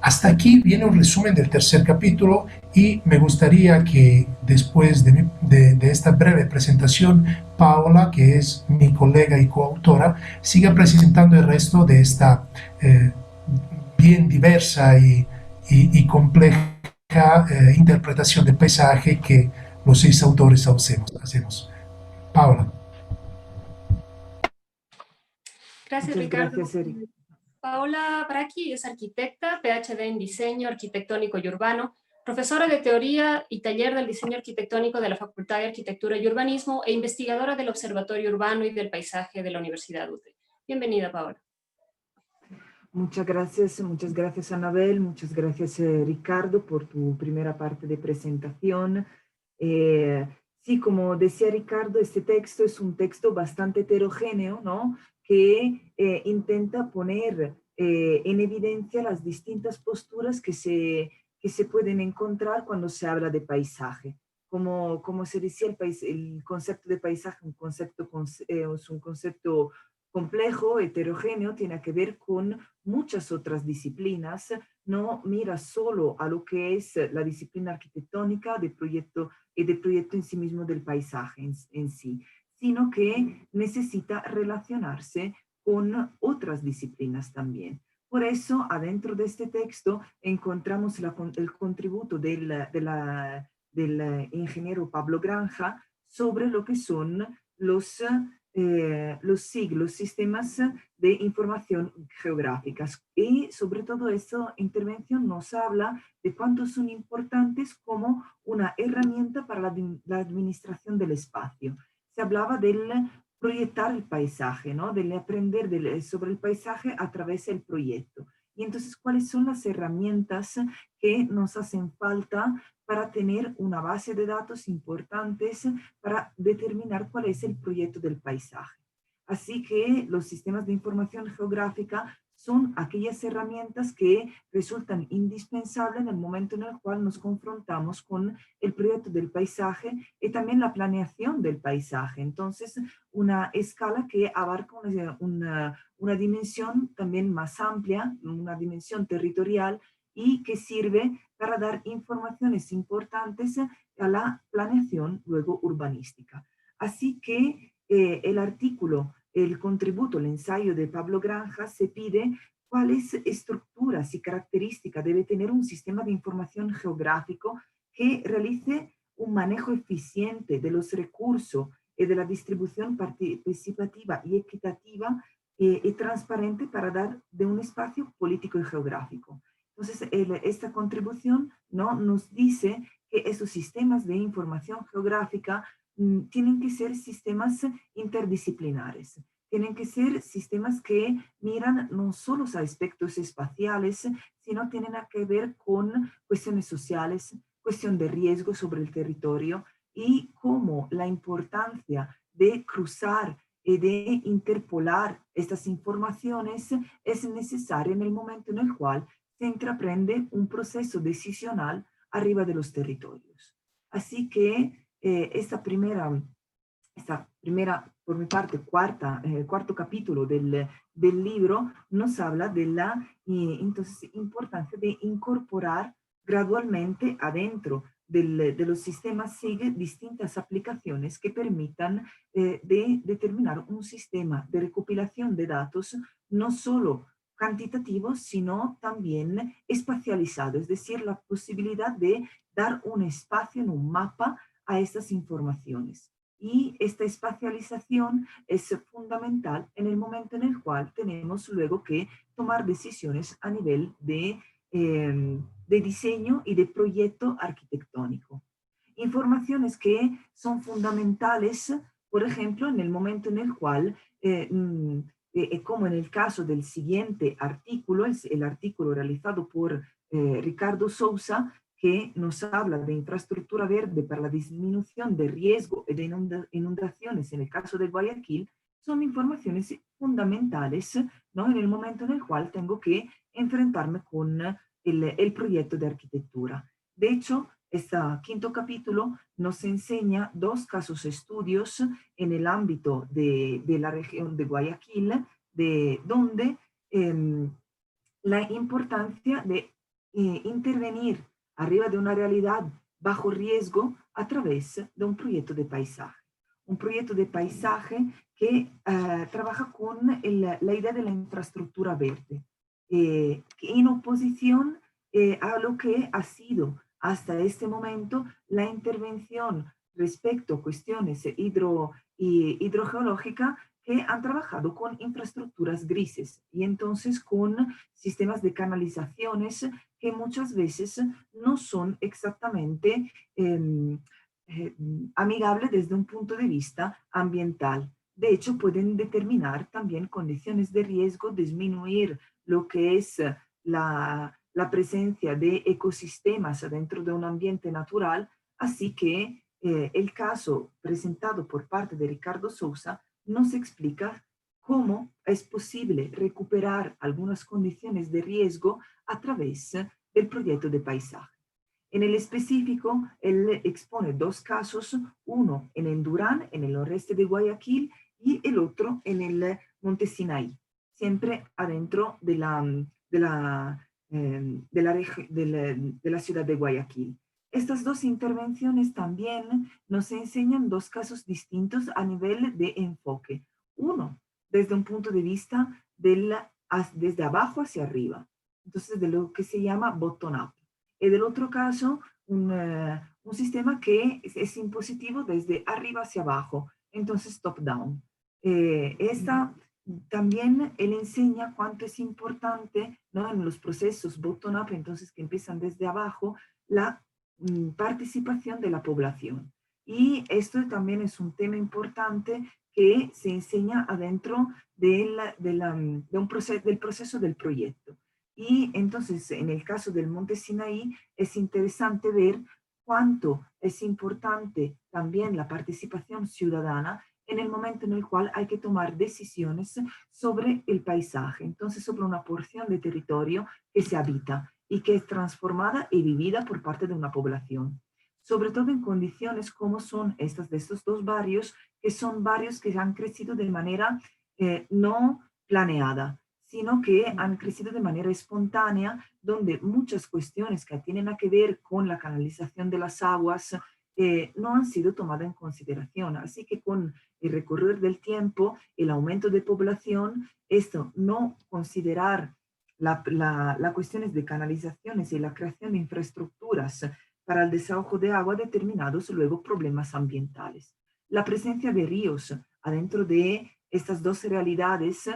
Speaker 5: Hasta aquí viene un resumen del tercer capítulo y me gustaría que después de esta breve presentación, Paola, que es mi colega y coautora, siga presentando el resto de esta bien diversa y compleja interpretación del paisaje que los 6 autores hacemos. Paula.
Speaker 4: Gracias,
Speaker 6: Muchas
Speaker 4: Ricardo.
Speaker 6: gracias, Eric.
Speaker 4: Paola Bracchi es arquitecta, PhD en diseño arquitectónico y urbano, profesora de teoría y taller del diseño arquitectónico de la Facultad de Arquitectura y Urbanismo e investigadora del Observatorio Urbano y del Paisaje de la Universidad UTE. Bienvenida, Paola.
Speaker 6: Muchas gracias Anabel, muchas gracias Ricardo por tu primera parte de presentación. Sí, como decía Ricardo, este texto es un texto bastante heterogéneo, ¿no? Que intenta poner en evidencia las distintas posturas que se pueden encontrar cuando se habla de paisaje. Como se decía, el concepto de paisaje es un concepto complejo, heterogéneo, tiene que ver con muchas otras disciplinas, no mira solo a lo que es la disciplina arquitectónica de proyecto en sí mismo del paisaje en sí, sino que necesita relacionarse con otras disciplinas también. Por eso, adentro de este texto, encontramos el contributo del ingeniero Pablo Granja sobre lo que son los sistemas de información geográficas. Y sobre todo esta intervención nos habla de cuánto son importantes como una herramienta para la administración del espacio. Se hablaba del proyectar el paisaje, ¿no? Del aprender sobre el paisaje a través del proyecto. Y entonces, ¿cuáles son las herramientas que nos hacen falta para tener una base de datos importantes para determinar cuál es el proyecto del paisaje? Así que los sistemas de información geográfica son aquellas herramientas que resultan indispensables en el momento en el cual nos confrontamos con el proyecto del paisaje y también la planeación del paisaje. Entonces, una escala que abarca una dimensión también más amplia, una dimensión territorial, y que sirve para dar informaciones importantes a la planeación luego urbanística. Así que el artículo, el contributo, el ensayo de Pablo Granja se pide cuáles estructuras y características debe tener un sistema de información geográfico que realice un manejo eficiente de los recursos y de la distribución participativa y equitativa y transparente para dar de un espacio político y geográfico. Entonces, esta contribución, ¿no?, nos dice que esos sistemas de información geográfica tienen que ser sistemas interdisciplinares, tienen que ser sistemas que miran no solo a aspectos espaciales, sino tienen que ver con cuestiones sociales, cuestión de riesgo sobre el territorio y cómo la importancia de cruzar y de interpolar estas informaciones es necesaria en el momento en el cual se entreprende un proceso decisional arriba de los territorios. Así que esta primera, por mi parte, cuarto capítulo del libro nos habla de la entonces, importancia de incorporar gradualmente adentro de los sistemas SIG distintas aplicaciones que permitan de determinar un sistema de recopilación de datos no solo cuantitativo, sino también espacializado, es decir, la posibilidad de dar un espacio en un mapa a estas informaciones. Y esta espacialización es fundamental en el momento en el cual tenemos luego que tomar decisiones a nivel de diseño y de proyecto arquitectónico. Informaciones que son fundamentales, por ejemplo, en el momento en el cual como en el caso del siguiente artículo, el artículo realizado por Ricardo Sousa, que nos habla de infraestructura verde para la disminución de riesgo de inundaciones en el caso de Guayaquil, son informaciones fundamentales, ¿no?, en el momento en el cual tengo que enfrentarme con el proyecto de arquitectura. De hecho, este quinto capítulo nos enseña 2 casos estudios en el ámbito de la región de Guayaquil, donde la importancia de intervenir arriba de una realidad bajo riesgo a través de un proyecto de paisaje. Un proyecto de paisaje que trabaja con la idea de la infraestructura verde, en oposición a lo que ha sido hasta este momento la intervención respecto a cuestiones hidrogeológicas que han trabajado con infraestructuras grises y entonces con sistemas de canalizaciones que muchas veces no son exactamente amigables desde un punto de vista ambiental. De hecho, pueden determinar también condiciones de riesgo, disminuir lo que es la presencia de ecosistemas dentro de un ambiente natural, así que el caso presentado por parte de Ricardo Sousa nos explica cómo es posible recuperar algunas condiciones de riesgo a través del proyecto de paisaje. En el específico, él expone dos casos, uno en Endurán, en el noreste de Guayaquil, y el otro en el Monte Sinaí, siempre adentro de la ciudad de Guayaquil. Estas dos intervenciones también nos enseñan dos casos distintos a nivel de enfoque. Uno, desde un punto de vista desde abajo hacia arriba, entonces de lo que se llama bottom-up. Y del otro caso, un sistema que es impositivo desde arriba hacia abajo, entonces top-down. También él enseña cuánto es importante, ¿no?, en los procesos bottom-up, entonces que empiezan desde abajo, la participación de la población. Y esto también es un tema importante que se enseña adentro del proceso del proyecto. Y entonces, en el caso del Monte Sinaí, es interesante ver cuánto es importante también la participación ciudadana en el momento en el cual hay que tomar decisiones sobre el paisaje, entonces sobre una porción de territorio que se habita y que es transformada y vivida por parte de una población. Sobre todo en condiciones como son estas de estos dos barrios, que son barrios que han crecido de manera no planeada, sino que han crecido de manera espontánea, donde muchas cuestiones que tienen que ver con la canalización de las aguas no han sido tomadas en consideración. Así que con el recorrer del tiempo, el aumento de población, esto no considerar las cuestiones de canalizaciones y la creación de infraestructuras para el desahogo de agua determinados luego problemas ambientales. La presencia de ríos adentro de estas dos realidades,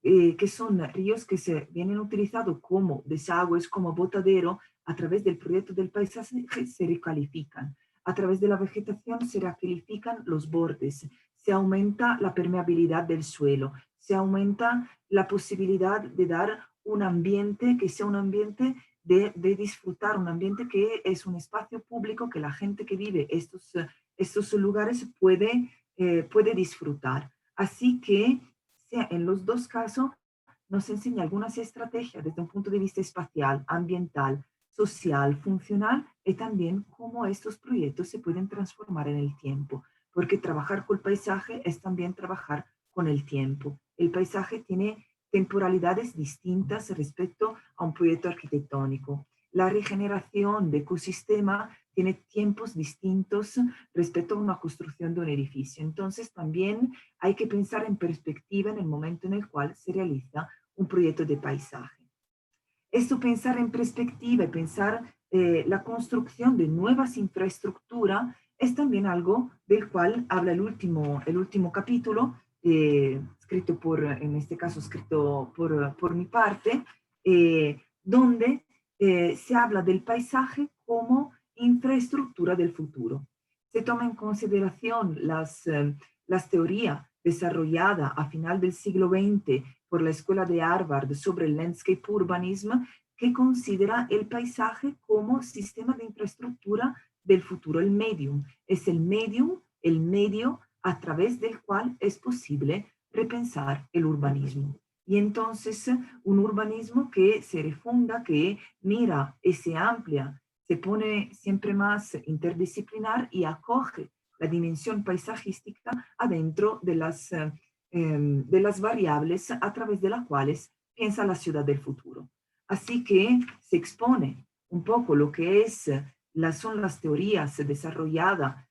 Speaker 6: que son ríos que se vienen utilizados como desagües, como botadero, a través del proyecto del paisaje se recalifican. A través de la vegetación se recalifican los bordes, se aumenta la permeabilidad del suelo, se aumenta la posibilidad de dar un ambiente que sea un ambiente de disfrutar, un ambiente que es un espacio público que la gente que vive estos lugares puede disfrutar. Así que en los dos casos nos enseña algunas estrategias desde un punto de vista espacial, ambiental, social, funcional, y también cómo estos proyectos se pueden transformar en el tiempo, porque trabajar con el paisaje es también trabajar con el tiempo. El paisaje tiene temporalidades distintas respecto a un proyecto arquitectónico. La regeneración de ecosistema tiene tiempos distintos respecto a una construcción de un edificio. Entonces también hay que pensar en perspectiva en el momento en el cual se realiza un proyecto de paisaje. Esto, pensar en perspectiva y pensar la construcción de nuevas infraestructuras, es también algo del cual habla el último capítulo, escrito en este caso escrito por mi parte, donde se habla del paisaje como infraestructura del futuro. Se toma en consideración las teorías desarrolladas a final del siglo XX por la Escuela de Harvard sobre el Landscape Urbanism, que considera el paisaje como sistema de infraestructura del futuro, el medium. Es el medio a través del cual es posible repensar el urbanismo. Y entonces un urbanismo que se refunda, que mira y se amplia, se pone siempre más interdisciplinar y acoge la dimensión paisajística adentro de las variables a través de las cuales piensa la ciudad del futuro. Así que se expone un poco lo que son las teorías desarrolladas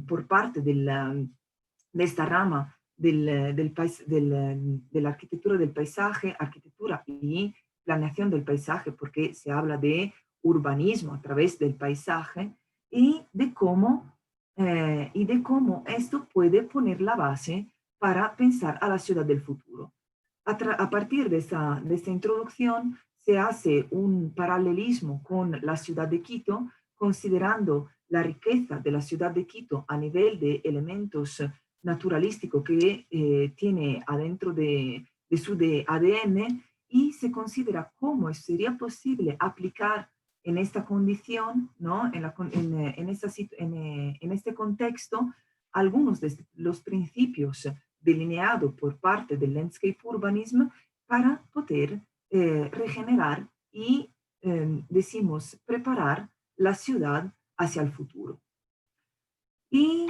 Speaker 6: por parte de esta rama de la arquitectura del paisaje, arquitectura y planeación del paisaje, porque se habla de urbanismo a través del paisaje y de cómo esto puede poner la base para pensar a la ciudad del futuro. A partir de esta introducción se hace un paralelismo con la ciudad de Quito, considerando la riqueza de la ciudad de Quito a nivel de elementos naturalísticos que tiene adentro de su ADN, y se considera cómo sería posible aplicar en esta condición, ¿no? en este contexto, algunos de los principios delineados por parte del landscape urbanism para poder regenerar y, decimos, preparar la ciudad hacia el futuro. Y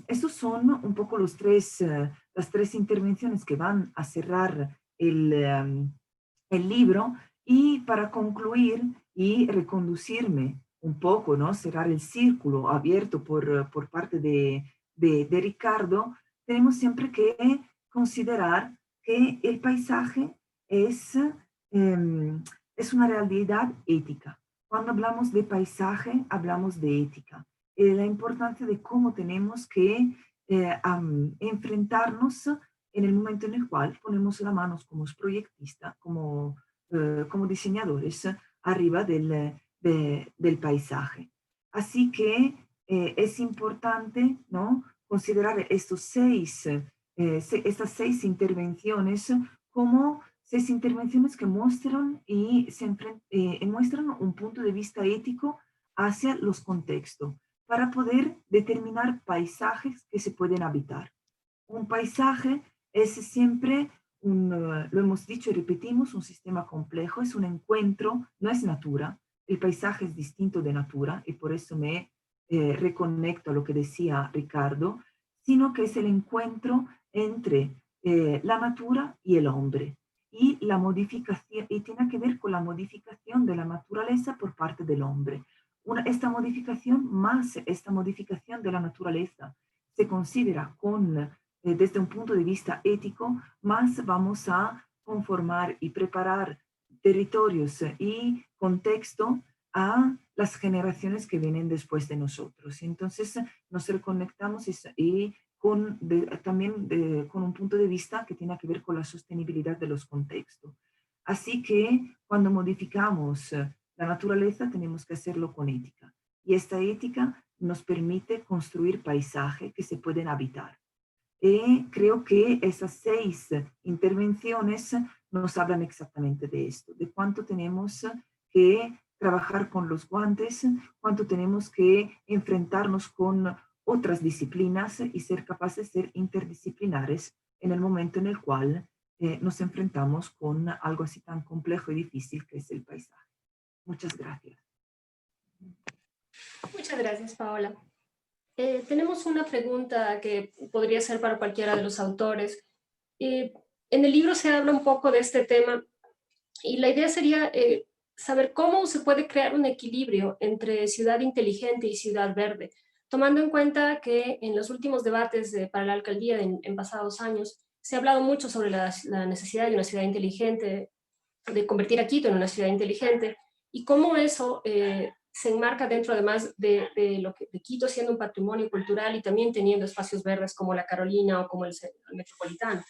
Speaker 6: estos son un poco las tres intervenciones que van a cerrar el libro. Y para concluir y reconducirme un poco, ¿no? Cerrar el círculo abierto por parte de Ricardo, tenemos siempre que considerar que el paisaje es una realidad ética. Cuando hablamos de paisaje, hablamos de ética. La importancia de cómo tenemos que enfrentarnos en el momento en el cual ponemos las manos como proyectistas, como diseñadores arriba del paisaje. Así que es importante, ¿no? Considerar estas seis intervenciones como 6 intervenciones que muestran muestran un punto de vista ético hacia los contextos para poder determinar paisajes que se pueden habitar. Un paisaje es siempre lo hemos dicho y repetimos, un sistema complejo, es un encuentro, no es natura. El paisaje es distinto de natura y por eso me reconecto a lo que decía Ricardo, sino que es el encuentro entre la natura y el hombre. Y la modificación, y tiene que ver con la modificación de la naturaleza por parte del hombre. Esta modificación de la naturaleza se considera desde un punto de vista ético, más vamos a conformar y preparar territorios y contexto a las generaciones que vienen después de nosotros. Entonces nos reconectamos también con un punto de vista que tiene que ver con la sostenibilidad de los contextos. Así que cuando modificamos la naturaleza tenemos que hacerlo con ética. Y esta ética nos permite construir paisajes que se pueden habitar. Creo que esas 6 intervenciones nos hablan exactamente de esto, de cuánto tenemos que trabajar con los guantes, cuánto tenemos que enfrentarnos con otras disciplinas y ser capaces de ser interdisciplinares en el momento en el cual nos enfrentamos con algo así tan complejo y difícil que es el paisaje. Muchas gracias.
Speaker 4: Muchas gracias, Paola. Tenemos una pregunta que podría ser para cualquiera de los autores. En el libro se habla un poco de este tema y la idea sería saber cómo se puede crear un equilibrio entre ciudad inteligente y ciudad verde, tomando en cuenta que en los últimos debates para la alcaldía en pasados años se ha hablado mucho sobre la necesidad de una ciudad inteligente, de convertir a Quito en una ciudad inteligente, y cómo eso se enmarca dentro además de Quito siendo un patrimonio cultural y también teniendo espacios verdes como la Carolina o como el Metropolitano.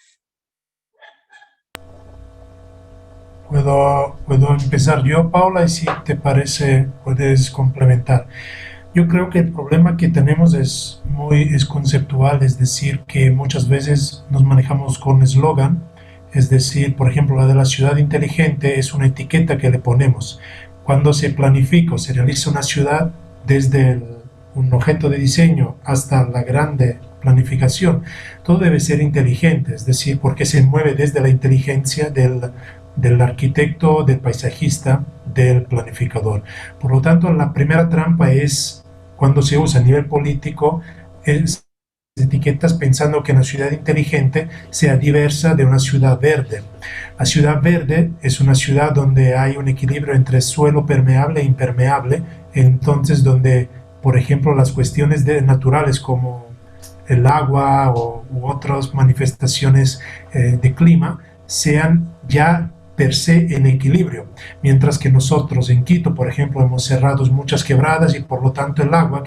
Speaker 5: Puedo empezar yo, Paula, y si te parece puedes complementar. Yo creo que el problema que tenemos es conceptual, es decir, que muchas veces nos manejamos con eslogan, es decir, por ejemplo, la de la ciudad inteligente es una etiqueta que le ponemos. Cuando se planifica o se realiza una ciudad, desde un objeto de diseño hasta la grande planificación, todo debe ser inteligente, es decir, porque se mueve desde la inteligencia del arquitecto, del paisajista, del planificador. Por lo tanto, la primera trampa es cuando se usa a nivel político etiquetas pensando que una ciudad inteligente sea diversa de una ciudad verde. La ciudad verde es una ciudad donde hay un equilibrio entre suelo permeable e impermeable, entonces donde, por ejemplo, las cuestiones naturales como el agua u otras manifestaciones de clima sean ya per se en equilibrio, mientras que nosotros en Quito, por ejemplo, hemos cerrado muchas quebradas y por lo tanto el agua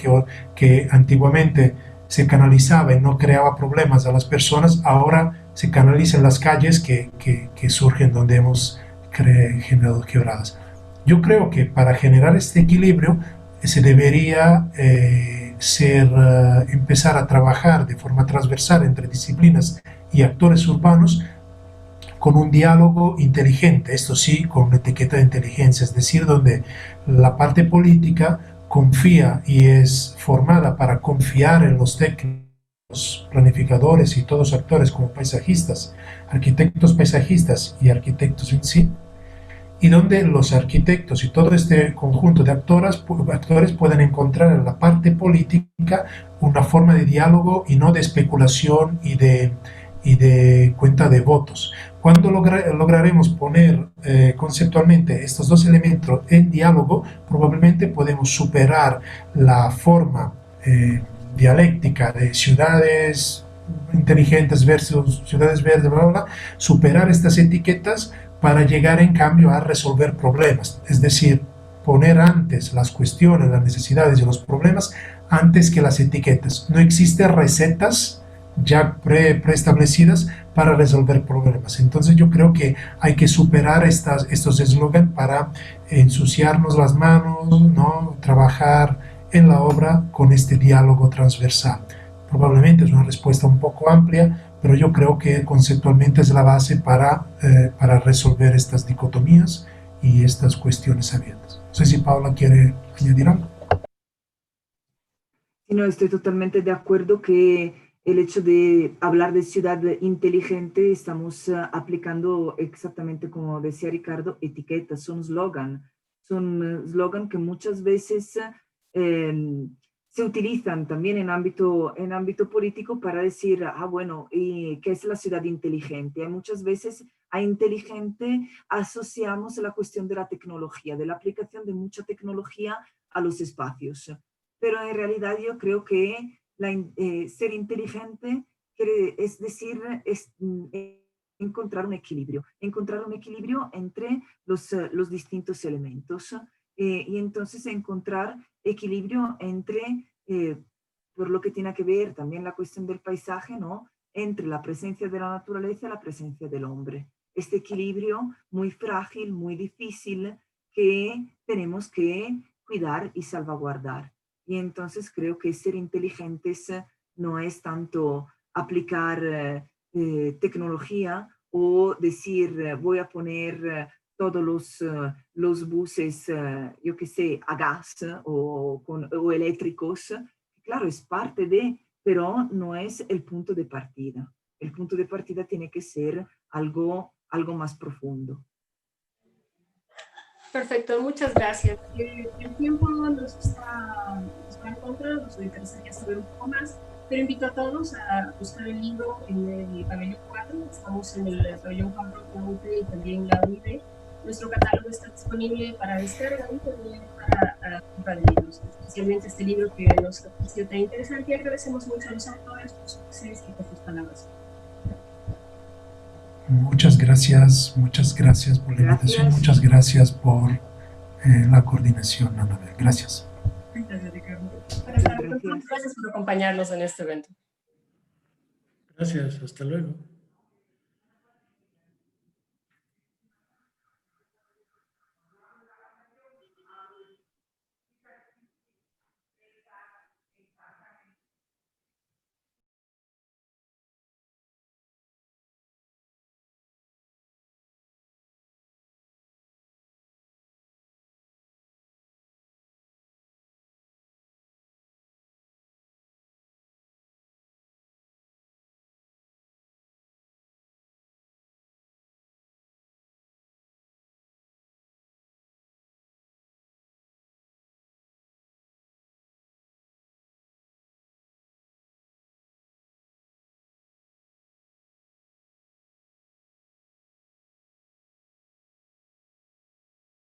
Speaker 5: que antiguamente se canalizaba y no creaba problemas a las personas, ahora se canaliza en las calles que surgen donde hemos generado quebradas. Yo creo que para generar este equilibrio se debería empezar a trabajar de forma transversal entre disciplinas y actores urbanos con un diálogo inteligente, esto sí, con una etiqueta de inteligencia, es decir, donde la parte política confía y es formada para confiar en los técnicos, planificadores y todos actores como paisajistas, arquitectos paisajistas y arquitectos en sí, y donde los arquitectos y todo este conjunto de actores pueden encontrar en la parte política una forma de diálogo y no de especulación y de cuenta de votos. Cuando lograremos poner conceptualmente estos dos elementos en diálogo, probablemente podemos superar la forma dialéctica de ciudades inteligentes versus ciudades verdes, bla, bla, bla, superar estas etiquetas para llegar en cambio a resolver problemas, es decir, poner antes las cuestiones, las necesidades y los problemas antes que las etiquetas. No existen recetas ya preestablecidas para resolver problemas. Entonces yo creo que hay que superar estos eslogans para ensuciarnos las manos, ¿no? Trabajar en la obra con este diálogo transversal. Probablemente es una respuesta un poco amplia, pero yo creo que conceptualmente es la base para resolver estas dicotomías y estas cuestiones abiertas. No sé si Paula quiere añadir algo.
Speaker 6: No, estoy totalmente de acuerdo que el hecho de hablar de ciudad inteligente estamos aplicando exactamente como decía Ricardo, etiquetas, son slogan que muchas veces se utilizan también en ámbito político para decir, bueno, ¿y qué es la ciudad inteligente? Muchas veces a inteligente asociamos la cuestión de la tecnología, de la aplicación de mucha tecnología a los espacios. Pero en realidad yo creo que ser inteligente es decir, encontrar un equilibrio entre los distintos elementos. Y entonces encontrar equilibrio entre, por lo que tiene que ver también la cuestión del paisaje, ¿no? Entre la presencia de la naturaleza y la presencia del hombre. Este equilibrio muy frágil, muy difícil, que tenemos que cuidar y salvaguardar. Y entonces creo que ser inteligentes no es tanto aplicar tecnología o decir voy a poner todos los buses, yo qué sé, a gas o eléctricos. Claro, es parte de, pero no es el punto de partida. El punto de partida tiene que ser algo más profundo.
Speaker 4: Perfecto, muchas gracias. El tiempo nos va en contra, nos interesaría saber un poco más, pero invito a todos a buscar el libro en el pabellón 4, estamos en el pabellón Juan Rocco UTE y también la UID. Nuestro catálogo está disponible para descarga y también para compra de libros, especialmente este libro que nos ha parecido tan interesante, y agradecemos mucho a los autores por sus presencia y por sus palabras.
Speaker 5: Muchas gracias por la invitación, muchas gracias por la coordinación, Anabel. Gracias.
Speaker 4: Gracias, Ricardo. Gracias por acompañarnos en este evento.
Speaker 3: Gracias, hasta luego.